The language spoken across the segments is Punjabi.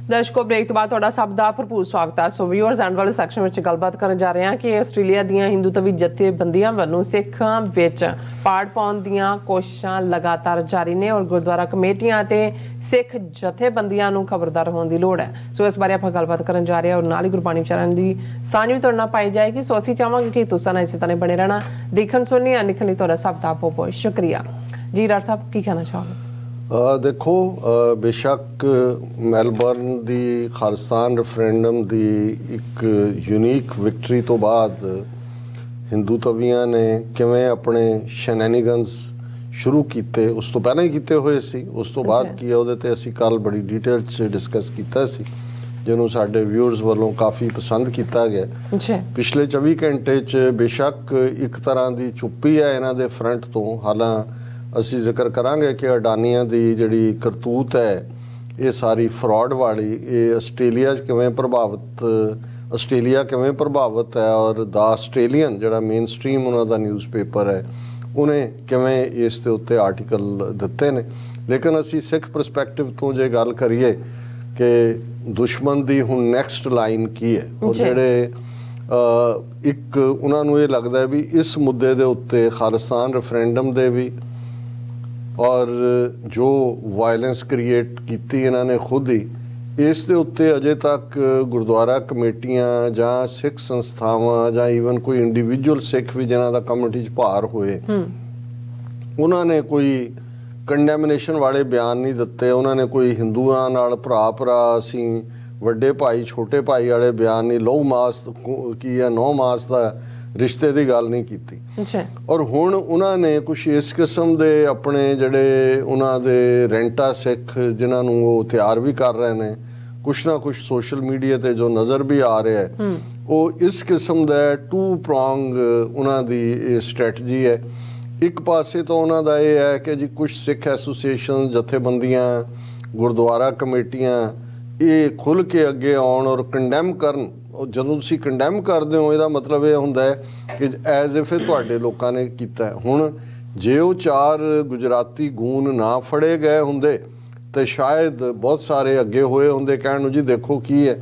दर्शकों ब्रेक तो बाद तुहाडा सब दा भरपूर स्वागत है। सो व्यूअर्स एंड वाले सैक्शन में गलबात करन जा रहे हैं कि आस्ट्रेलिया दीयां हिंदूत्वी जथेबंदियां वालों सिखां विच पाड़ पाउण दीयां कोशिशां लगातार जारी ने और गुरुद्वारा कमेटियां ते सिख जथेबंदियां नूं खबरदार होने की लोड़ है। सो इस बारे आपां गलबात करन जा रहे हैं और नाल ही गुरबाणी विचारां दी सांझ भी तुहाडे नाल पाई जाएगी। सो असीं चाहांगे कि तुसां नाल इसे तरह बने रहना। देखण सुनने लिखण लई तुहाडा सब दा बहुत बहुत शुक्रिया जी। डॉक्टर साहब की कहना चाहोगे? देखो बेशक मैलबर्न दी खालिस्तान रेफरेंडम दी एक यूनीक विक्टरी तो बाद हिंदू तवियां ने किवें अपने शनैनिगन्स शुरू किए, उस तो पहले ही किए हुए सी, उस तो बाद की है उहदे ते असीं कल बड़ी डिटेल च डिस्कस किया सी, जिन्होंने साडे व्यूअर्स वालों काफ़ी पसंद किया गया। पिछले 24 घंटे च बेशक एक तरह की चुप्पी है इन्हां दे फ्रंट तो, हालां ਅਸੀਂ ਜ਼ਿਕਰ ਕਰਾਂਗੇ ਕਿ ਅਡਾਨੀਆਂ ਦੀ ਜਿਹੜੀ ਕਰਤੂਤ ਹੈ ਇਹ ਸਾਰੀ ਫਰਾਡ ਵਾਲੀ, ਇਹ ਆਸਟ੍ਰੇਲੀਆ 'ਚ ਕਿਵੇਂ ਪ੍ਰਭਾਵਿਤ, ਆਸਟ੍ਰੇਲੀਆ ਕਿਵੇਂ ਪ੍ਰਭਾਵਿਤ ਹੈ ਔਰ ਦਾ ਆਸਟ੍ਰੇਲੀਅਨ ਜਿਹੜਾ ਮੇਨ ਸਟ੍ਰੀਮ ਉਹਨਾਂ ਦਾ ਨਿਊਜ਼ਪੇਪਰ ਹੈ ਉਹਨੇ ਕਿਵੇਂ ਇਸ ਦੇ ਉੱਤੇ ਆਰਟੀਕਲ ਦਿੱਤੇ ਨੇ। ਲੇਕਿਨ ਅਸੀਂ ਸਿੱਖ ਪਰਸਪੈਕਟਿਵ ਤੋਂ ਜੇ ਗੱਲ ਕਰੀਏ ਕਿ ਦੁਸ਼ਮਣ ਦੀ ਹੁਣ ਨੈਕਸਟ ਲਾਈਨ ਕੀ ਹੈ ਔਰ ਜਿਹੜੇ ਇੱਕ ਉਹਨਾਂ ਨੂੰ ਇਹ ਲੱਗਦਾ ਵੀ ਇਸ ਮੁੱਦੇ ਦੇ ਉੱਤੇ ਖਾਲਿਸਤਾਨ ਰੈਫਰੈਂਡਮ ਦੇ ਵੀ और जो वायलेंस क्रिएट की इन्होंने खुद ही, इस दे उत्ते अजे तक गुरुद्वारा कमेटियां जां सिख संस्थावां जां ईवन कोई इंडिविजुअल सिख भी जिन्हां दा कमेटी च भार होए उन्होंने कोई कंडैमिनेशन वाले बयान नहीं दिते। उन्होंने कोई हिंदुआं नाल भरा भरा असीं वड्डे भाई छोटे भाई वाले बयान नहीं, लहू मास की है नौ मास का रिश्ते की गल नहीं की। और हुण उन्होंने कुछ इस किस्म के अपने जड़े उन्होंने रेंटा सिख जिन्होंने वो तैयार भी कर रहे हैं, कुछ ना कुछ सोशल मीडिया ते जो नज़र भी आ रहा है वो इस किस्म का टू प्रॉन्ग उन्होंने स्ट्रैटजी है। एक पासे तो उन्होंने ये है कि जी कुछ सिख एसोसीएशन जथेबंदियां गुरुद्वारा कमेटियां ये खुल के अगे आउण और कंडैम करन। ਜਦੋਂ ਤੁਸੀਂ ਕੰਡੈਮ ਕਰਦੇ ਹੋ ਇਹਦਾ ਮਤਲਬ ਇਹ ਹੁੰਦਾ ਹੈ ਕਿ ਐਜ਼ ਇਫ ਇਹ ਤੁਹਾਡੇ ਲੋਕਾਂ ਨੇ ਕੀਤਾ। ਹੁਣ ਜੇ ਉਹ 4 ਗੁਜਰਾਤੀ ਗੂਨ ਨਾ ਫੜੇ ਗਏ ਹੁੰਦੇ ਤੇ ਸ਼ਾਇਦ ਬਹੁਤ ਸਾਰੇ ਅੱਗੇ ਹੋਏ ਹੁੰਦੇ ਕਹਿਣ ਨੂੰ ਜੀ ਦੇਖੋ ਕੀ ਹੈ।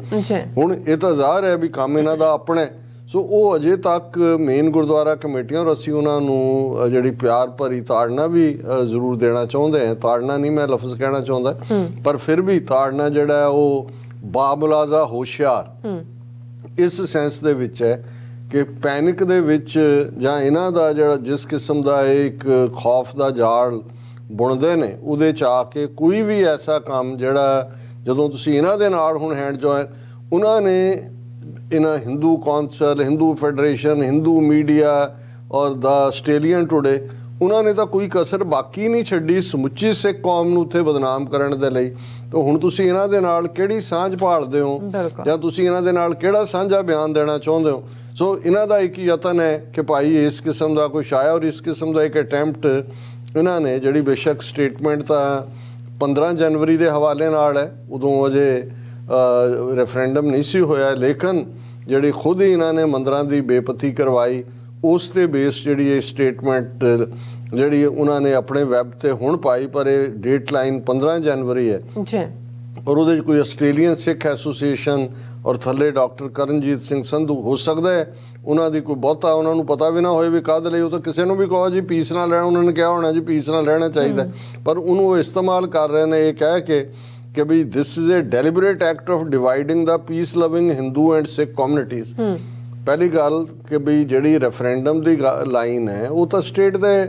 ਹੁਣ ਇਹ ਤਾਂ ਜ਼ਾਹਰ ਹੈ ਵੀ ਕੰਮ ਇਹਨਾਂ ਦਾ ਆਪਣਾ। ਸੋ ਉਹ ਅਜੇ ਤੱਕ ਮੇਨ ਗੁਰਦੁਆਰਾ ਕਮੇਟੀਆਂ ਔਰ ਅਸੀਂ ਉਹਨਾਂ ਨੂੰ ਜਿਹੜੀ ਪਿਆਰ ਭਰੀ ਤਾੜਨਾ ਵੀ ਜ਼ਰੂਰ ਦੇਣਾ ਚਾਹੁੰਦੇ ਹਾਂ। ਤਾੜਨਾ ਨਹੀਂ ਮੈਂ ਲਫ਼ਜ਼ ਕਹਿਣਾ ਚਾਹੁੰਦਾ, ਪਰ ਫਿਰ ਵੀ ਤਾੜਨਾ ਜਿਹੜਾ ਹੈ ਉਹ ਬਾਮੁਲਾਜ਼ਾ ਹੋਸ਼ਿਆਰ ਇਸ ਸੈਂਸ ਦੇ ਵਿੱਚ ਹੈ ਕਿ ਪੈਨਿਕ ਦੇ ਵਿੱਚ ਜਾਂ ਇਹਨਾਂ ਦਾ ਜਿਹੜਾ ਜਿਸ ਕਿਸਮ ਦਾ ਇੱਕ ਖੌਫ ਦਾ ਜਾਲ ਬੁਣਦੇ ਨੇ ਉਹਦੇ 'ਚ ਆ ਕੇ ਕੋਈ ਵੀ ਐਸਾ ਕੰਮ ਜਿਹੜਾ ਜਦੋਂ ਤੁਸੀਂ ਇਹਨਾਂ ਦੇ ਨਾਲ ਹੁਣ ਹੈਂਡ ਜੁਆਇਨ, ਉਹਨਾਂ ਨੇ ਇਹਨਾਂ Hindu council, Hindu federation, Hindu media ਔਰ ਦਾ ਆਸਟ੍ਰੇਲੀਅਨ ਟੁਡੇ, ਉਹਨਾਂ ਨੇ ਤਾਂ ਕੋਈ ਕਸਰ ਬਾਕੀ ਨਹੀਂ ਛੱਡੀ ਸਮੁੱਚੀ ਸਿੱਖ ਕੌਮ ਨੂੰ ਉੱਥੇ ਬਦਨਾਮ ਕਰਨ ਦੇ ਲਈ। ਤਾਂ ਹੁਣ ਤੁਸੀਂ ਇਹਨਾਂ ਦੇ ਨਾਲ ਕਿਹੜੀ ਸਾਂਝ ਭਾਲਦੇ ਹੋ ਜਾਂ ਤੁਸੀਂ ਇਹਨਾਂ ਦੇ ਨਾਲ ਕਿਹੜਾ ਸਾਂਝਾ ਬਿਆਨ ਦੇਣਾ ਚਾਹੁੰਦੇ ਹੋ? ਸੋ ਇਹਨਾਂ ਦਾ ਇੱਕ ਯਤਨ ਹੈ ਕਿ ਭਾਈ ਇਸ ਕਿਸਮ ਦਾ ਕੁਛ ਆਇਆ ਔਰ ਇਸ ਕਿਸਮ ਦਾ ਇੱਕ ਅਟੈਂਪਟ ਇਹਨਾਂ ਨੇ ਜਿਹੜੀ ਬੇਸ਼ੱਕ ਸਟੇਟਮੈਂਟ ਤਾਂ 15 ਜਨਵਰੀ ਦੇ ਹਵਾਲੇ ਨਾਲ ਹੈ, ਉਦੋਂ ਅਜੇ ਰੈਫਰੈਂਡਮ ਨਹੀਂ ਸੀ ਹੋਇਆ, ਲੇਕਿਨ ਜਿਹੜੀ ਖੁਦ ਹੀ ਇਹਨਾਂ ਨੇ ਮੰਦਰਾਂ ਦੀ ਬੇਪਤੀ ਕਰਵਾਈ ਉਸ ਤੇ ਬੇਸ ਜਿਹੜੀ ਇਹ ਸਟੇਟਮੈਂਟ ਜਿਹੜੀ ਉਹਨਾਂ ਨੇ ਆਪਣੇ ਵੈਬ ਤੇ ਹੁਣ ਪਾਈ, ਪਰ ਇਹ ਡੇਟ ਲਾਈਨ 15 ਜਨਵਰੀ ਹੈ ਔਰ ਉਹਦੇ 'ਚ ਕੋਈ ਆਸਟ੍ਰੇਲੀਅਨ ਸਿੱਖ ਐਸੋਸੀਏਸ਼ਨ ਔਰ ਥੱਲੇ ਡਾਕਟਰ ਕਰਨਜੀਤ ਸਿੰਘ ਸੰਧੂ ਹੋ ਸਕਦਾ ਹੈ ਉਹਨਾਂ ਦੀ ਕੋਈ ਬਹੁਤਾ ਉਹਨਾਂ ਨੂੰ ਪਤਾ ਵੀ ਨਾ ਹੋਏ ਵੀ ਕਾਹਦੇ ਲਈ। ਉਹ ਤਾਂ ਕਿਸੇ ਨੂੰ ਵੀ ਕਹੋ ਜੀ ਪੀਸ ਨਾਲ ਰਹਿਣਾ, ਉਹਨਾਂ ਨੇ ਕਿਹਾ ਹੋਣਾ ਜੀ ਪੀਸ ਨਾਲ ਰਹਿਣਾ ਚਾਹੀਦਾ, ਪਰ ਉਹਨੂੰ ਉਹ ਇਸਤੇਮਾਲ ਕਰ ਰਹੇ ਨੇ ਇਹ ਕਹਿ ਕੇ ਕਿ ਵੀ this is a deliberate act of dividing the peace loving Hindu and Sikh communities. ਪਹਿਲੀ ਗੱਲ ਕਿ ਵੀ ਜਿਹੜੀ ਰੈਫਰੈਂਡਮ ਦੀ ਲਾਈਨ ਹੈ ਉਹ ਤਾਂ ਸਟੇਟ ਦੇ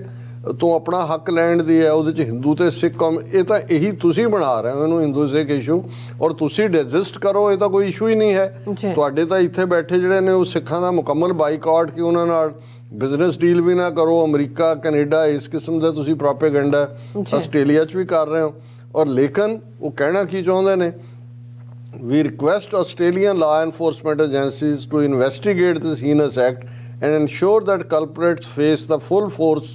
ਤੋਂ ਆਪਣਾ ਹੱਕ ਲੈਣ ਦੀ ਹੈ, ਉਹਦੇ 'ਚ ਹਿੰਦੂ ਤੇ ਸਿੱਖ ਕੌਮ ਇਹ ਤਾਂ ਇਹੀ ਤੁਸੀਂ ਬਣਾ ਰਹੇ ਹੋ ਇਹਨੂੰ ਹਿੰਦੂ ਸਿੱਖ ਇਸ਼ੂ ਔਰ ਤੁਸੀਂ ਡਿਜਿਸਟ ਕਰੋ, ਇਹ ਤਾਂ ਕੋਈ ਇਸ਼ੂ ਹੀ ਨਹੀਂ ਹੈ। ਤੁਹਾਡੇ ਤਾਂ ਇੱਥੇ ਬੈਠੇ ਜਿਹੜੇ ਨੇ ਉਹ ਸਿੱਖਾਂ ਦਾ ਮੁਕੰਮਲ ਬਾਈਕਾਟ ਕਿ ਉਹਨਾਂ ਨਾਲ ਬਿਜ਼ਨਸ ਡੀਲ ਵੀ ਨਾ ਕਰੋ। ਅਮਰੀਕਾ ਕੈਨੇਡਾ ਇਸ ਕਿਸਮ ਦਾ ਤੁਸੀਂ ਪ੍ਰੋਪੇਗੈਂਡਾ ਆਸਟ੍ਰੇਲੀਆ 'ਚ ਵੀ ਕਰ ਰਹੇ ਹੋ ਔਰ ਲੇਕਿਨ ਉਹ ਕਹਿਣਾ ਕੀ ਚਾਹੁੰਦੇ ਨੇ, we request Australian law enforcement agencies to investigate this heinous act and ensure that culprits face the full force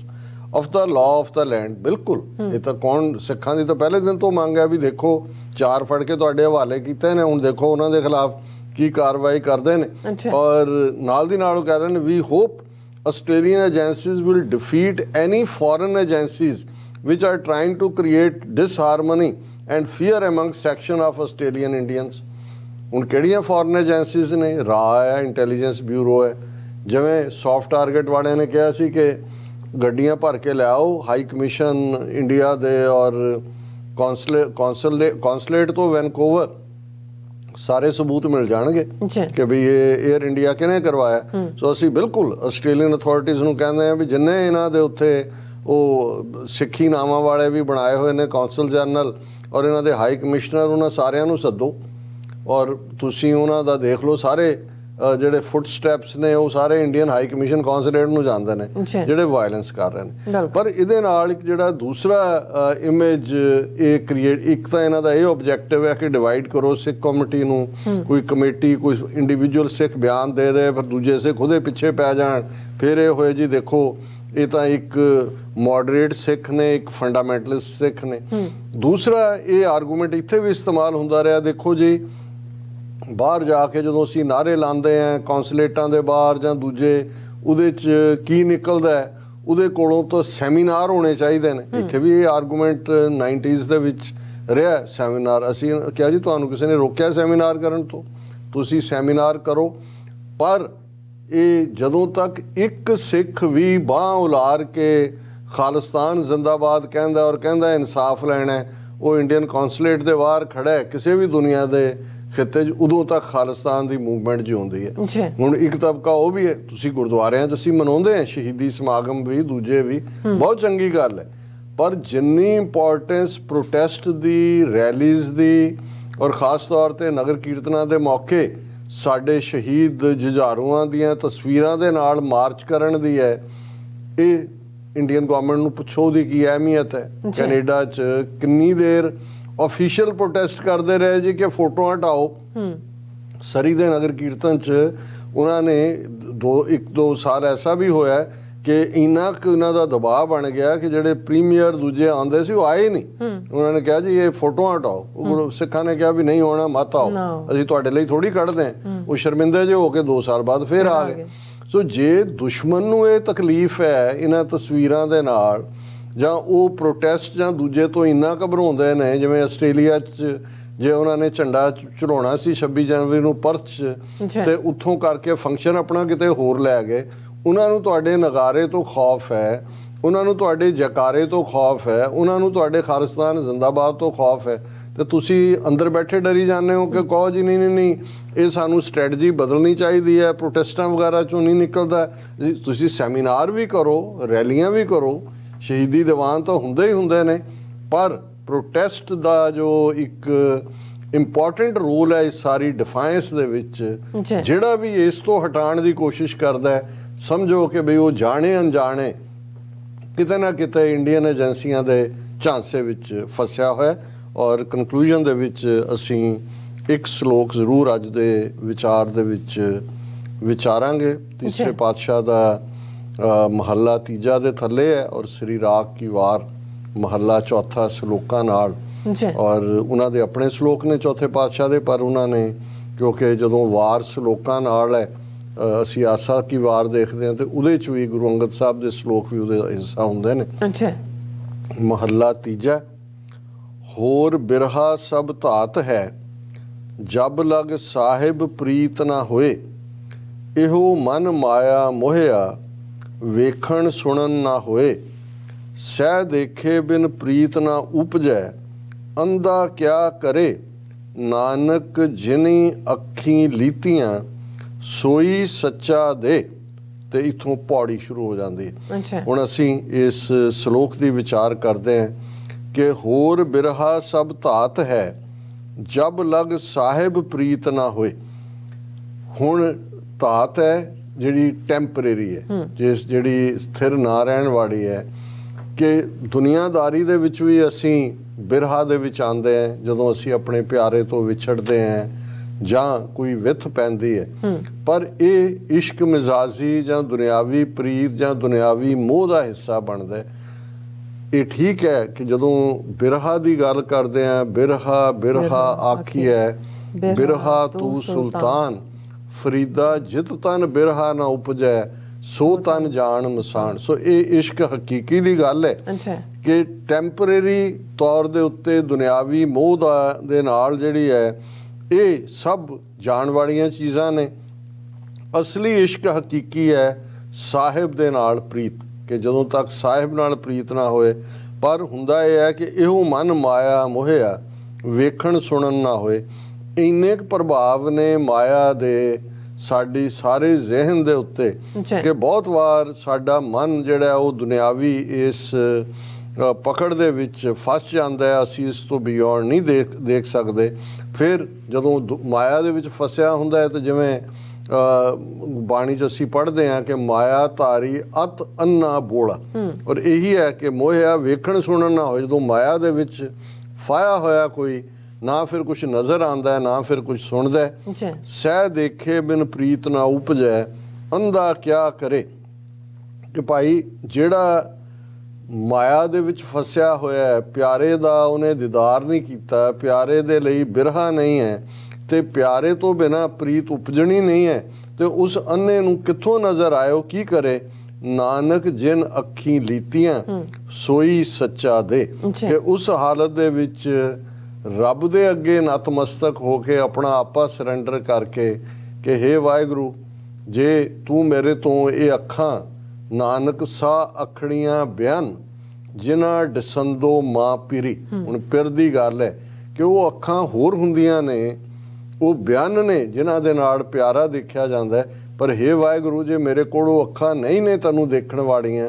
of the law of the land। ਬਿਲਕੁਲ ਇਹ ਤਾਂ ਕੌਣ ਸਿੱਖਾਂ ਦੀ ਤਾਂ ਪਹਿਲੇ ਦਿਨ ਤੋਂ ਮੰਗ ਹੈ ਵੀ ਦੇਖੋ 4 ਫੜ ਕੇ ਤੁਹਾਡੇ ਹਵਾਲੇ ਕੀਤੇ ਨੇ, ਹੁਣ ਦੇਖੋ ਉਹਨਾਂ ਦੇ ਖਿਲਾਫ ਕੀ ਕਾਰਵਾਈ ਕਰਦੇ ਨੇ। ਔਰ ਨਾਲ ਦੀ ਨਾਲ ਉਹ ਕਹਿ ਰਹੇ ਨੇ we hope Australian agencies will defeat any foreign agencies which are trying to create disharmony and fear among section of Australian Indians. ਹੁਣ ਕਿਹੜੀਆਂ ਫੋਰਨ ਏਜੰਸੀਜ਼ ਨੇ? ਰਾ ਹੈ, ਇੰਟੈਲੀਜੈਂਸ ਬਿਊਰੋ ਹੈ। ਜਿਵੇਂ ਸੌਫਟ ਟਾਰਗੇਟ ਵਾਲਿਆਂ ਨੇ ਕਿਹਾ ਸੀ ਕਿ ਗੱਡੀਆਂ ਭਰ ਕੇ ਲਿਆਓ, ਹਾਈ ਕਮਿਸ਼ਨ ਇੰਡੀਆ ਦੇ ਔਰ ਕੌਂਸਲੇਟ ਤੋਂ ਵੈਨਕੂਵਰ ਸਾਰੇ ਸਬੂਤ ਮਿਲ ਜਾਣਗੇ ਕਿ ਵੀ ਇਹ 에ਅਰ ਇੰਡੀਆ ਕਿਹਨੇ ਕਰਵਾਇਆ। ਸੋ ਅਸੀਂ ਬਿਲਕੁਲ ਆਸਟ੍ਰੇਲੀਅਨ ਅਥਾਰਟੀਜ਼ ਨੂੰ ਕਹਿੰਦੇ ਹਾਂ ਵੀ ਜਿੰਨੇ ਇਹਨਾਂ ਦੇ ਉੱਤੇ ਉਹ ਸਿੱਖੀ ਨਾਵਾਂ ਵਾਲੇ ਵੀ ਬਣਾਏ ਹੋਏ ਨੇ ਕੌਂਸਲ ਜਨਰਲ ਔਰ ਇਹਨਾਂ ਦੇ ਹਾਈ ਕਮਿਸ਼ਨਰ, ਉਹਨਾਂ ਸਾਰਿਆਂ ਨੂੰ ਸੱਦੋ ਔਰ ਤੁਸੀਂ ਉਹਨਾਂ ਦਾ ਦੇਖ ਲਓ। ਸਾਰੇ ਜਿਹੜੇ ਫੁੱਟ ਸਟੈਪਸ ਨੇ ਉਹ ਸਾਰੇ ਇੰਡੀਅਨ ਹਾਈ ਕਮਿਸ਼ਨ ਕੌਂਸਲੇਟ ਨੂੰ ਜਾਂਦੇ ਨੇ ਜਿਹੜੇ ਵਾਇਲੈਂਸ ਕਰ ਰਹੇ ਨੇ। ਪਰ ਇਹਦੇ ਨਾਲ ਇੱਕ ਜਿਹੜਾ ਦੂਸਰਾ ਇਮੇਜ ਇਹ ਕ੍ਰੀਏਟ, ਇੱਕ ਤਾਂ ਇਹਨਾਂ ਦਾ ਇਹ ਆਬਜੈਕਟਿਵ ਹੈ ਕਿ ਡਿਵਾਈਡ ਕਰੋ ਸਿੱਖ ਕਮਿਊਨਿਟੀ ਨੂੰ, ਕੋਈ ਕਮੇਟੀ ਕੋਈ ਇੰਡੀਵਿਜੂਅਲ ਸਿੱਖ ਬਿਆਨ ਦੇ ਦੇ ਫਿਰ ਦੂਜੇ ਸਿੱਖ ਉਹਦੇ ਪਿੱਛੇ ਪੈ ਜਾਣ, ਫਿਰ ਇਹ ਹੋਏ ਜੀ ਦੇਖੋ ਇਹ ਤਾਂ ਇੱਕ ਮੋਡਰੇਟ ਸਿੱਖ ਨੇ, ਇੱਕ ਫੰਡਾਮੈਂਟਲਿਸਟ ਸਿੱਖ ਨੇ। ਦੂਸਰਾ ਇਹ ਆਰਗੂਮੈਂਟ ਇੱਥੇ ਵੀ ਇਸਤੇਮਾਲ ਹੁੰਦਾ ਰਿਹਾ, ਦੇਖੋ ਜੀ ਬਾਹਰ ਜਾ ਕੇ ਜਦੋਂ ਅਸੀਂ ਨਾਅਰੇ ਲਾਉਂਦੇ ਹਾਂ ਕੌਂਸਲੇਟਾਂ ਦੇ ਬਾਹਰ ਜਾਂ ਦੂਜੇ, ਉਹਦੇ 'ਚ ਕੀ ਨਿਕਲਦਾ ਹੈ? ਉਹਦੇ ਕੋਲੋਂ ਤਾਂ ਸੈਮੀਨਾਰ ਹੋਣੇ ਚਾਹੀਦੇ ਨੇ। ਇੱਥੇ ਵੀ ਇਹ ਆਰਗੂਮੈਂਟ 90s ਦੇ ਵਿੱਚ ਰਿਹਾ ਸੈਮੀਨਾਰ। ਅਸੀਂ ਕਿਹਾ ਜੀ ਤੁਹਾਨੂੰ ਕਿਸੇ ਨੇ ਰੋਕਿਆ ਸੈਮੀਨਾਰ ਕਰਨ ਤੋਂ? ਤੁਸੀਂ ਸੈਮੀਨਾਰ ਕਰੋ। ਪਰ ਇਹ ਜਦੋਂ ਤੱਕ ਇੱਕ ਸਿੱਖ ਵੀ ਬਾਂਹ ਉਲਾਰ ਕੇ ਖਾਲਿਸਤਾਨ ਜ਼ਿੰਦਾਬਾਦ ਕਹਿੰਦਾ ਔਰ ਕਹਿੰਦਾ ਇਨਸਾਫ ਲੈਣਾ ਹੈ, ਉਹ ਇੰਡੀਅਨ ਕੌਂਸਲੇਟ ਦੇ ਬਾਹਰ ਖੜਾ ਹੈ ਕਿਸੇ ਵੀ ਦੁਨੀਆ ਦੇ ਖਿੱਤੇ 'ਚ, ਉਦੋਂ ਤੱਕ ਖਾਲਿਸਤਾਨ ਦੀ ਮੂਵਮੈਂਟ ਜਿਉਂਦੀ ਹੈ। ਹੁਣ ਇੱਕ ਤਬਕਾ ਉਹ ਵੀ ਹੈ, ਤੁਸੀਂ ਗੁਰਦੁਆਰਿਆਂ 'ਚ ਅਸੀਂ ਮਨਾਉਂਦੇ ਹਾਂ ਸ਼ਹੀਦੀ ਸਮਾਗਮ ਵੀ, ਦੂਜੇ ਵੀ, ਬਹੁਤ ਚੰਗੀ ਗੱਲ ਹੈ। ਪਰ ਜਿੰਨੀ ਇੰਪੋਰਟੈਂਸ ਪ੍ਰੋਟੈਸਟ ਦੀ, ਰੈਲੀਜ਼ ਦੀ ਔਰ ਖ਼ਾਸ ਤੌਰ 'ਤੇ ਨਗਰ ਕੀਰਤਨਾਂ ਦੇ ਮੌਕੇ ਸਾਡੇ ਸ਼ਹੀਦ ਜੁਝਾਰੂਆਂ ਦੀਆਂ ਤਸਵੀਰਾਂ ਦੇ ਨਾਲ ਮਾਰਚ ਕਰਨ ਦੀ ਹੈ, ਇਹ ਇੰਡੀਅਨ ਗਵਰਨਮੈਂਟ ਨੂੰ ਪੁੱਛੋ ਉਹਦੀ ਕੀ ਅਹਿਮੀਅਤ ਹੈ। ਕੈਨੇਡਾ 'ਚ ਕਿੰਨੀ ਦੇਰ ਆਫੀਸ਼ੀਅਲ ਪ੍ਰੋਟੈਸਟ ਕਰਦੇ ਰਹੇ ਜੀ ਕਿ ਫੋਟੋਆਂ ਹਟਾਓ। ਸਰੀ ਦੇ ਨਗਰ ਕੀਰਤਨ 'ਚ ਉਹਨਾਂ ਨੇ ਇੱਕ ਦੋ ਸਾਲ ਐਸਾ ਵੀ ਹੋਇਆ ਕਿ ਇੰਨਾ ਕੁ ਉਹਨਾਂ ਦਾ ਦਬਾਅ ਬਣ ਗਿਆ ਕਿ ਜਿਹੜੇ ਪ੍ਰੀਮੀਅਰ ਦੂਜੇ ਆਉਂਦੇ ਸੀ ਉਹ ਆਏ ਨਹੀਂ। ਉਹਨਾਂ ਨੇ ਕਿਹਾ ਜੀ ਇਹ ਫੋਟੋਆਂ ਹਟਾਓ। ਉਹ ਸਿੱਖਾਂ ਨੇ ਕਿਹਾ ਵੀ ਨਹੀਂ ਹੋਣਾ, ਮਤ ਆਓ, ਅਸੀਂ ਤੁਹਾਡੇ ਲਈ ਥੋੜੀ ਕੱਢਦੇ ਹਾਂ। ਉਹ ਸ਼ਰਮਿੰਦੇ ਜਿਹੇ ਹੋ ਕੇ 2 ਸਾਲ ਬਾਅਦ ਫਿਰ ਆ ਗਏ। ਸੋ ਜੇ ਦੁਸ਼ਮਣ ਨੂੰ ਇਹ ਤਕਲੀਫ ਹੈ ਇਹਨਾਂ ਤਸਵੀਰਾਂ ਦੇ ਨਾਲ, ਜਾਂ ਉਹ ਪ੍ਰੋਟੈਸਟ ਜਾਂ ਦੂਜੇ ਤੋਂ ਇੰਨਾ ਘਬਰਾਉਂਦੇ ਨੇ, ਜਿਵੇਂ ਆਸਟ੍ਰੇਲੀਆ 'ਚ ਜੇ ਉਹਨਾਂ ਨੇ ਝੰਡਾ ਚੜਾਉਣਾ ਸੀ 26 ਜਨਵਰੀ ਨੂੰ ਪਰਥ 'ਚ, ਤੇ ਉੱਥੋਂ ਕਰਕੇ ਫੰਕਸ਼ਨ ਆਪਣਾ ਕਿਤੇ ਹੋਰ ਲੈ ਗਏ। ਉਹਨਾਂ ਨੂੰ ਤੁਹਾਡੇ ਨਗਾਰੇ ਤੋਂ ਖੌਫ ਹੈ, ਉਹਨਾਂ ਨੂੰ ਤੁਹਾਡੇ ਜੈਕਾਰੇ ਤੋਂ ਖੌਫ ਹੈ, ਉਹਨਾਂ ਨੂੰ ਤੁਹਾਡੇ ਖਾਲਿਸਤਾਨ ਜ਼ਿੰਦਾਬਾਦ ਤੋਂ ਖੌਫ ਹੈ, ਤੇ ਤੁਸੀਂ ਅੰਦਰ ਬੈਠੇ ਡਰੀ ਜਾਂਦੇ ਹੋ ਕਿ ਕਹੋ ਜੀ ਨਹੀਂ ਇਹ ਸਾਨੂੰ ਸਟ੍ਰੈਟਜੀ ਬਦਲਣੀ ਚਾਹੀਦੀ ਹੈ, ਪ੍ਰੋਟੈਸਟਾਂ ਵਗੈਰਾ 'ਚੋਂ ਨਹੀਂ ਨਿਕਲਦਾ। ਤੁਸੀਂ ਸੈਮੀਨਾਰ ਵੀ ਕਰੋ, ਰੈਲੀਆਂ ਵੀ ਕਰੋ, ਸ਼ਹੀਦੀ ਦੀਵਾਨ ਤਾਂ ਹੁੰਦੇ ਹੀ ਹੁੰਦੇ ਨੇ, ਪਰ ਪ੍ਰੋਟੈਸਟ ਦਾ ਜੋ ਇੱਕ ਇੰਪੋਰਟੈਂਟ ਰੋਲ ਹੈ ਇਸ ਸਾਰੀ ਡਿਫਾਇੰਸ ਦੇ ਵਿੱਚ, ਜਿਹੜਾ ਵੀ ਇਸ ਤੋਂ ਹਟਾਉਣ ਦੀ ਕੋਸ਼ਿਸ਼ ਕਰਦਾ ਹੈ, ਸਮਝੋ ਕਿ ਬਈ ਉਹ ਜਾਣੇ ਅਣਜਾਣੇ ਕਿਤੇ ਨਾ ਕਿਤੇ ਇੰਡੀਅਨ ਏਜੰਸੀਆਂ ਦੇ ਝਾਂਸੇ ਵਿੱਚ ਫਸਿਆ ਹੋਇਆ। ਔਰ ਕਨਕਲੂਜਨ ਦੇ ਵਿੱਚ ਅਸੀਂ ਇੱਕ ਸ਼ਲੋਕ ਜ਼ਰੂਰ ਅੱਜ ਦੇ ਵਿਚਾਰ ਦੇ ਵਿੱਚ ਵਿਚਾਰਾਂਗੇ। ਤੀਸਰੇ ਪਾਤਸ਼ਾਹ ਦਾ ਮਹੱਲਾ 3 ਦੇ ਥੱਲੇ ਹੈ ਔਰ ਸ੍ਰੀ ਰਾਗ ਕੀ ਵਾਰ ਮਹੱਲਾ 4 ਸ਼ਲੋਕਾਂ ਨਾਲ, ਔਰ ਉਹਨਾਂ ਦੇ ਆਪਣੇ ਸ਼ਲੋਕ ਨੇ ਚੌਥੇ ਪਾਤਸ਼ਾਹ ਦੇ, ਪਰ ਉਹਨਾਂ ਨੇ ਕਿਉਂਕਿ ਜਦੋਂ ਵਾਰ ਸ਼ਲੋਕਾਂ ਨਾਲ ਹੈ, ਅਸੀਂ ਆਸਾ ਕੀ ਵਾਰ ਦੇਖਦੇ ਹਾਂ ਤੇ ਉਹਦੇ 'ਚ ਵੀ ਗੁਰੂ ਅੰਗਦ ਸਾਹਿਬ ਦੇ ਸ਼ਲੋਕ ਵੀ ਉਹਦੇ ਹਿੱਸਾ ਹੁੰਦੇ ਨੇ। ਮਹੱਲਾ 3, ਹੋਰ ਬਿਰਹਾ ਸਭ ਧਾਤ ਹੈ, ਜਬ ਲਗ ਸਾਹਿਬ ਪ੍ਰੀਤ ਨਾ ਹੋਏ, ਇਹੋ ਮਨ ਮਾਇਆ ਮੋਹਿਆ, ਵੇਖਣ ਸੁਣਨ ਨਾ ਹੋਏ, ਸਹਿ ਦੇਖੇ ਬਿਨ ਪ੍ਰੀਤ ਨਾ ਉਪਜੈ, ਅੰਧਾ ਕਿਆ ਕਰੇ, ਨਾਨਕ ਜਿਨੀ ਅੱਖੀਂ ਲੀਤੀਆਂ, ਸੋਈ ਸੱਚਾ ਦੇ। ਤੇ ਇਥੋਂ ਪੌੜੀ ਸ਼ੁਰੂ ਹੋ ਜਾਂਦੀ ਹੈ। ਹੁਣ ਅਸੀਂ ਇਸ ਸ਼ਲੋਕ ਦੀ ਵਿਚਾਰ ਕਰਦੇ ਹਾਂ ਕਿ ਹੋਰ ਬਿਰਹਾ ਸਭ ਧਾਤ ਹੈ, ਜਬ ਲਗ ਸਾਹਿਬ ਪ੍ਰੀਤ ਨਾ ਹੋਏ। ਹੁਣ ਧਾਤ ਹੈ ਜਿਹੜੀ ਟੈਂਪਰੇਰੀ ਹੈ, ਜਿਹੜੀ ਸਥਿਰ ਨਾ ਰਹਿਣ ਵਾਲੀ ਹੈ, ਕਿ ਦੁਨੀਆਦਾਰੀ ਦੇ ਵਿੱਚ ਵੀ ਅਸੀਂ ਬਿਰਹਾ ਦੇ ਵਿੱਚ ਆਉਂਦੇ ਹਾਂ ਜਦੋਂ ਅਸੀਂ ਆਪਣੇ ਪਿਆਰੇ ਤੋਂ ਵਿਛੜਦੇ ਹਾਂ ਜਾਂ ਕੋਈ ਵਿੱਥ ਪੈਂਦੀ ਹੈ। ਪਰ ਇਹ ਇਸ਼ਕ ਮਿਜ਼ਾਜੀ ਜਾਂ ਦੁਨਿਆਵੀ ਪ੍ਰੀਤ ਜਾਂ ਦੁਨਿਆਵੀ ਮੋਹ ਦਾ ਹਿੱਸਾ ਬਣਦਾ। ਇਹ ਠੀਕ ਹੈ ਕਿ ਜਦੋਂ ਬਿਰਹਾ ਦੀ ਗੱਲ ਕਰਦੇ ਹਾਂ, ਬਿਰਹਾ ਆਖੀਐ, ਬਿਰਹਾ ਤੂੰ ਸੁਲਤਾਨ, ਫਰੀਦਾ ਜਿਤ ਤਨ ਬਿਰਹਾ ਨਾ ਉਪਜੈ, ਸੋ ਤਨ ਜਾਣ ਮਸਾਣ। ਸੋ ਇਹ ਇਸ਼ਕ ਹਕੀਕੀ ਦੀ ਗੱਲ ਹੈ ਅੱਛਾ ਕਿ ਟੈਂਪਰੇਰੀ ਤੌਰ ਦੇ ਉੱਤੇ ਦੁਨਿਆਵੀ ਮੋਹ ਦੇ ਨਾਲ ਜਿਹੜੀ ਹੈ ਇਹ ਸਭ ਜਾਣ ਵਾਲੀਆਂ ਚੀਜ਼ਾਂ ਨੇ। ਅਸਲੀ ਇਸ਼ਕ ਹਕੀਕੀ ਹੈ ਸਾਹਿਬ ਦੇ ਨਾਲ ਪ੍ਰੀਤ, ਕਿ ਜਦੋਂ ਤੱਕ ਸਾਹਿਬ ਨਾਲ ਪ੍ਰੀਤ ਨਾ ਹੋਏ। ਪਰ ਹੁੰਦਾ ਇਹ ਹੈ ਕਿ ਇਹੋ ਮਨ ਮਾਇਆ ਮੋਹਿਆ ਵੇਖਣ ਸੁਣਨ ਨਾ ਹੋਏ। ਇੰਨੇ ਕੁ ਪ੍ਰਭਾਵ ਨੇ ਮਾਇਆ ਦੇ ਸਾਡੀ ਸਾਰੇ ਜ਼ਿਹਨ ਦੇ ਉੱਤੇ ਕਿ ਬਹੁਤ ਵਾਰ ਸਾਡਾ ਮਨ ਜਿਹੜਾ ਉਹ ਦੁਨਿਆਵੀ ਇਸ ਪਕੜ ਦੇ ਵਿੱਚ ਫਸ ਜਾਂਦਾ ਹੈ। ਅਸੀਂ ਇਸ ਤੋਂ ਬਿਯੋਂਡ ਨਹੀਂ ਦੇਖ ਸਕਦੇ। ਫਿਰ ਜਦੋਂ ਮਾਇਆ ਦੇ ਵਿੱਚ ਫਸਿਆ ਹੁੰਦਾ ਹੈ ਤਾਂ ਜਿਵੇਂ ਬਾਣੀ 'ਚ ਅਸੀਂ ਪੜ੍ਹਦੇ ਹਾਂ ਕਿ ਮਾਇਆ ਧਾਰੀ ਅਤ ਅੰਨਾ ਬੋਲਾ, ਔਰ ਇਹੀ ਹੈ ਕਿ ਮੋਹਿਆ ਵੇਖਣ ਸੁਣਨ ਨਾ ਹੋਏ। ਜਦੋਂ ਮਾਇਆ ਦੇ ਵਿੱਚ ਫਾਇਆ ਹੋਇਆ ਕੋਈ ਨਾ ਫਿਰ ਕੁਛ ਨਜ਼ਰ ਆਉਂਦਾ ਨਾ ਫਿਰ ਕੁਛ ਸੁਣਦਾ। ਸਹਿ ਦੇਖੇ ਬਿਨ ਪ੍ਰੀਤ ਨਾ ਉਪਜੈ ਅੰਧਾ ਕਿਆ ਕਰੇ। ਕਿ ਭਾਈ ਜਿਹੜਾ ਮਾਇਆ ਦੇ ਵਿੱਚ ਫਸਿਆ ਹੋਇਆ ਹੈ, ਪਿਆਰੇ ਦਾ ਉਹਨੇ ਦੀਦਾਰ ਨਹੀਂ ਕੀਤਾ, ਪਿਆਰੇ ਦੇ ਲਈ ਬਿਰਹਾ ਨਹੀਂ ਹੈ ਤੇ ਪਿਆਰੇ ਤੋਂ ਬਿਨਾਂ ਪ੍ਰੀਤ ਉਪਜਣੀ ਨਹੀਂ ਹੈ, ਤੇ ਉਸ ਅੰਨੇ ਨੂੰ ਕਿੱਥੋਂ ਨਜ਼ਰ ਆਏ, ਉਹ ਕੀ ਕਰੇ। ਨਾਨਕ ਜਿਨ ਅੱਖੀਂ ਲੀਤੀਆਂ ਸੋਈ ਸੱਚਾ ਦੇ। ਕਿ ਉਸ ਹਾਲਤ ਦੇ ਵਿੱਚ ਰੱਬ ਦੇ ਅੱਗੇ ਨਤਮਸਤਕ ਹੋ ਕੇ ਆਪਣਾ ਆਪਾ ਸਰੈਂਡਰ ਕਰਕੇ ਕਿ ਹੇ ਵਾਹਿਗੁਰੂ, ਜੇ ਤੂੰ ਮੇਰੇ ਤੋਂ ਇਹ ਅੱਖਾਂ ਨਾਨਕ ਸਾ ਅਖੜੀਆਂ ਬਿਆਨ ਜਿਨ੍ਹਾਂ ਡਸੰਦੋ ਮਾਂ ਪੀਰੀ। ਹੁਣ ਪਿਰ ਦੀ ਗੱਲ ਹੈ ਕਿ ਉਹ ਅੱਖਾਂ ਹੋਰ ਹੁੰਦੀਆਂ ਨੇ, ਉਹ ਬਿਆਨ ਨੇ ਜਿਨ੍ਹਾਂ ਦੇ ਨਾਲ ਪਿਆਰਾ ਦੇਖਿਆ ਜਾਂਦਾ। ਪਰ ਹੇ ਵਾਹਿਗੁਰੂ, ਜੇ ਮੇਰੇ ਕੋਲ ਉਹ ਅੱਖਾਂ ਨਹੀਂ ਨੇ ਤੈਨੂੰ ਦੇਖਣ ਵਾਲੀਆਂ,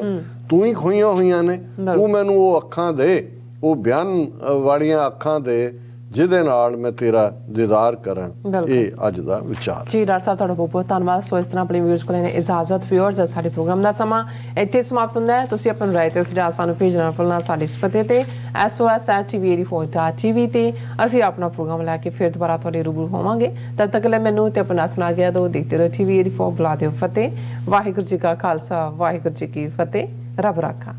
ਤੂੰ ਹੀ ਖੋਈਆਂ ਹੋਈਆਂ ਨੇ, ਤੂੰ ਮੈਨੂੰ ਉਹ ਅੱਖਾਂ ਦੇ, ਉਹ ਬਿਆਨ ਵਾਲੀਆਂ ਅੱਖਾਂ ਦੇ ਜਿਹਦੇ ਨਾਲ ਮੈਂ ਤੇਰਾ ਦੀਦਾਰ ਕਰਾਂ। ਇਹ ਅੱਜ ਦਾ ਵਿਚਾਰ ਜੀ। ਡਾਕਟਰ ਸਾਹਿਬ ਤੁਹਾਡਾ ਬਹੁਤ ਬਹੁਤ ਧੰਨਵਾਦ। ਸੋ ਇਸ ਤਰ੍ਹਾਂ ਆਪਣੇ ਵਿਊਅਰਸ ਕੋਲ ਇਜਾਜ਼ਤ। ਵਿਊਅਰਸ, ਸਾਡੇ ਪ੍ਰੋਗਰਾਮ ਦਾ ਸਮਾਂ ਇੱਥੇ ਸਮਾਪਤ ਹੁੰਦਾ ਹੈ। ਤੁਸੀਂ ਆਪਣੀ ਰਾਏ ਤੇ ਸੁਝਾਅ ਸਾਨੂੰ ਭੇਜਣਾ ਭੁੱਲਣਾ ਸਾਡੇ ਇਸ ਪਤੇ ਤੇ SOS@TV84.TV ਤੇ ਅਸੀਂ ਆਪਣਾ ਪ੍ਰੋਗਰਾਮ ਲੈ ਕੇ ਫਿਰ ਦੁਬਾਰਾ ਤੁਹਾਡੇ ਰੂਬਰੂ ਹੋਵਾਂਗੇ। ਤਦ ਤੱਕ ਲਈ ਮੈਨੂੰ ਤੇ ਆਪਣਾ ਸੁਣਾ ਗਿਆ ਦੋ ਦੇਖਦੇ ਰਹੋ TV84। ਬੁਲਾ ਦਿਓ ਫਤਿਹ। ਵਾਹਿਗੁਰੂ ਜੀ ਕਾ ਖਾਲਸਾ, ਵਾਹਿਗੁਰੂ ਜੀ ਕੀ ਫਤਿਹ। ਰੱਬ ਰਾਖਾ।